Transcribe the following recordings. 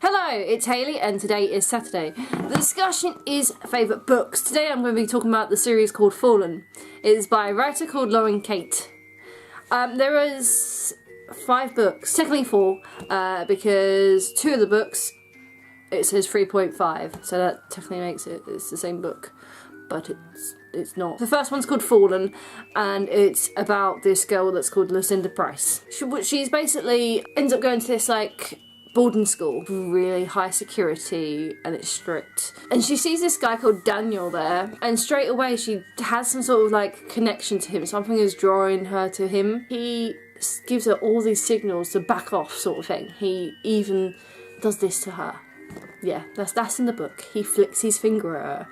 Hello, it's Hayley and today is Saturday. The discussion is favourite books. Today I'm going to be talking about the series called Fallen. It is by a writer called Lauren Kate. There is 5 books, technically 4, because 2 of the books it says 3.5, so that technically makes it's the same book, but it's not. The first one's called Fallen, and it's about this girl that's called Lucinda Price. She's basically ends up going to this like boarding school, really high security, and it's strict. And she sees this guy called Daniel there, and straight away she has some sort of like connection to him. Something is drawing her to him. He gives her all these signals to back off, sort of thing. He even does this to her. Yeah, that's in the book. He flicks his finger at her.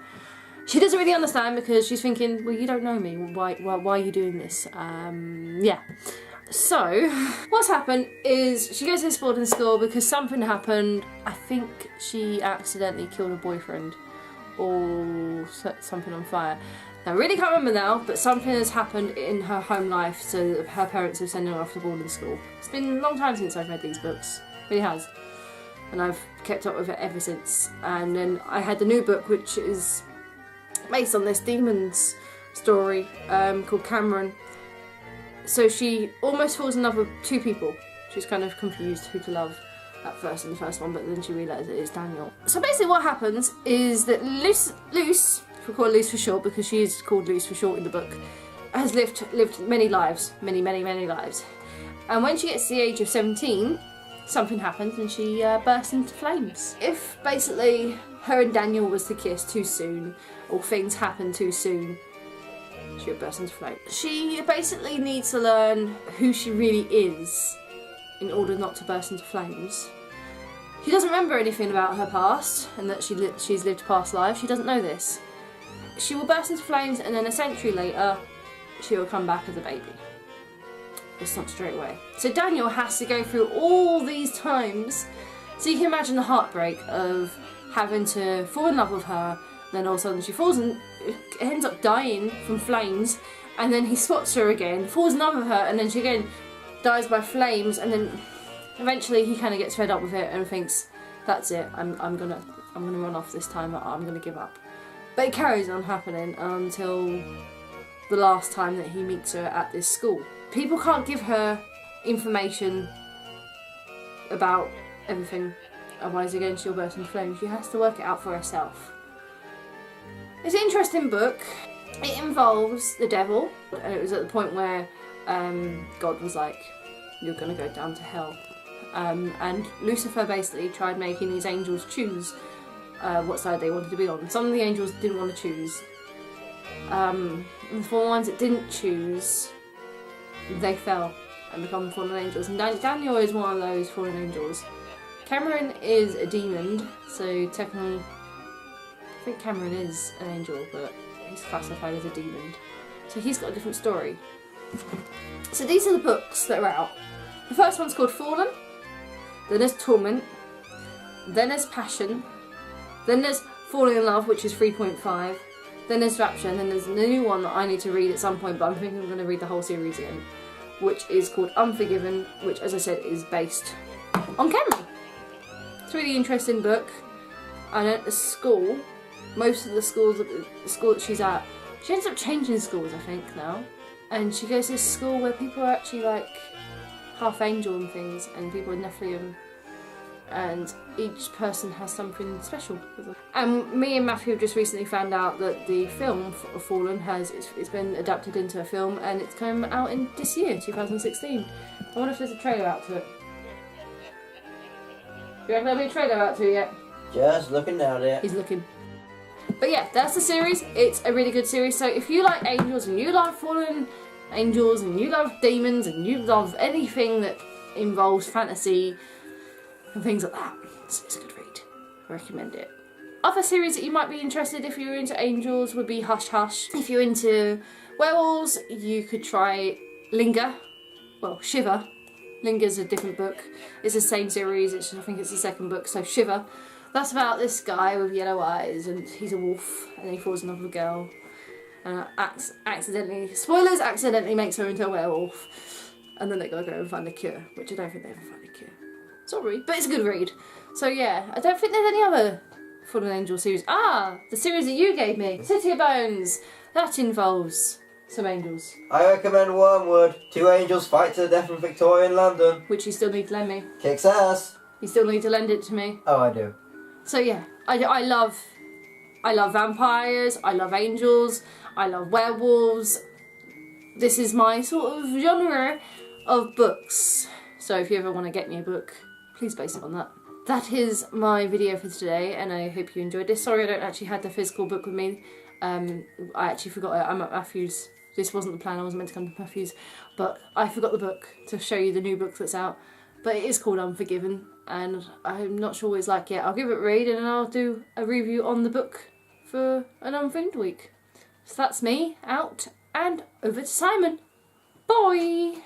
She doesn't really understand because she's thinking, well, you don't know me. Why are you doing this? Yeah. So, what's happened is she goes to this boarding school because something happened. I think she accidentally killed her boyfriend or set something on fire. Now, I really can't remember now, but something has happened in her home life, so her parents have sent her off to boarding school. It's been a long time since I've read these books. It really has. And I've kept up with it ever since. And then I had the new book, which is based on this demon's story called Cameron. So she almost falls in love with 2 people. She's kind of confused who to love at first in the first one, but then she realises it is Daniel. So basically what happens is that Luce, if we call her Luce for short, because she is called Luce for short in the book, has lived many lives, many lives. And when she gets to the age of 17, something happens and she bursts into flames. If basically her and Daniel was to kiss too soon, or things happen too soon, she'll burst into flames. She basically needs to learn who she really is in order not to burst into flames. She doesn't remember anything about her past and that she's lived past lives. She doesn't know this. She will burst into flames and then a century later she will come back as a baby. It's not straight away. So Daniel has to go through all these times. So you can imagine the heartbreak of having to fall in love with her, then all of a sudden she falls and ends up dying from flames, and then he spots her again, falls in love with her, and then she again dies by flames, and then eventually he kind of gets fed up with it and thinks, that's it, I'm gonna run off this time, I'm gonna give up. But it carries on happening until the last time that he meets her at this school. People can't give her information about everything, otherwise again she'll burst into flames. She has to work it out for herself. It's an interesting book. It involves the devil, and it was at the point where God was like, you're going to go down to hell. And Lucifer basically tried making these angels choose what side they wanted to be on. Some of the angels didn't want to choose. And for the ones that didn't choose, they fell and become fallen angels. And Daniel is one of those fallen angels. Cameron is a demon, so technically I think Cameron is an angel, but he's classified as a demon. So he's got a different story. So these are the books that are out. The first one's called Fallen, then there's Torment, then there's Passion, then there's Falling in Love, which is 3.5, then there's Rapture, and then there's a new one that I need to read at some point, but I'm thinking I'm going to read the whole series again, which is called Unforgiven, which, as I said, is based on Cameron. It's a really interesting book. And at the school, most of the school that she's at, she ends up changing schools, I think, now. And she goes to this school where people are actually like half angel and things, and people are Nephilim, and each person has something special with them. And me and Matthew just recently found out that the film of Fallen it's been adapted into a film, and it's coming out in this year, 2016. I wonder if there's a trailer out to it. Do you reckon there'll be a trailer out to it yet? Just looking at it. He's looking. But yeah, that's the series. It's a really good series. So if you like angels and you love fallen angels and you love demons and you love anything that involves fantasy and things like that, it's a good read. I recommend it. Other series that you might be interested if you're into angels would be Hush Hush. If you're into werewolves, you could try Linger. Well, Shiver. Linger's a different book. It's the same series. I think it's the second book. So Shiver. That's about this guy with yellow eyes, and he's a wolf, and then he falls in love with a girl, and accidentally makes her into a werewolf, and then they gotta go and find a cure, which I don't think they ever find a cure. Sorry, but it's a good read. So yeah, I don't think there's any other Fallen Angel series. Ah, the series that you gave me, City of Bones. That involves some angels. I recommend Wormwood. 2 angels fight to the death in Victorian London. Which you still need to lend me. Kicks ass. You still need to lend it to me. Oh, I do. So yeah, I love vampires, I love angels, I love werewolves. This is my sort of genre of books. So if you ever want to get me a book, please base it on that. That is my video for today, and I hope you enjoyed this. Sorry I don't actually have the physical book with me. I actually forgot it. I'm at Matthew's. This wasn't the plan, I wasn't meant to come to Matthew's. But I forgot the book to show you the new book that's out. But it is called Unforgiven, and I'm not sure what it's like yet. I'll give it a read and then I'll do a review on the book for an Unfilmed week. So that's me, out, and over to Simon. Bye!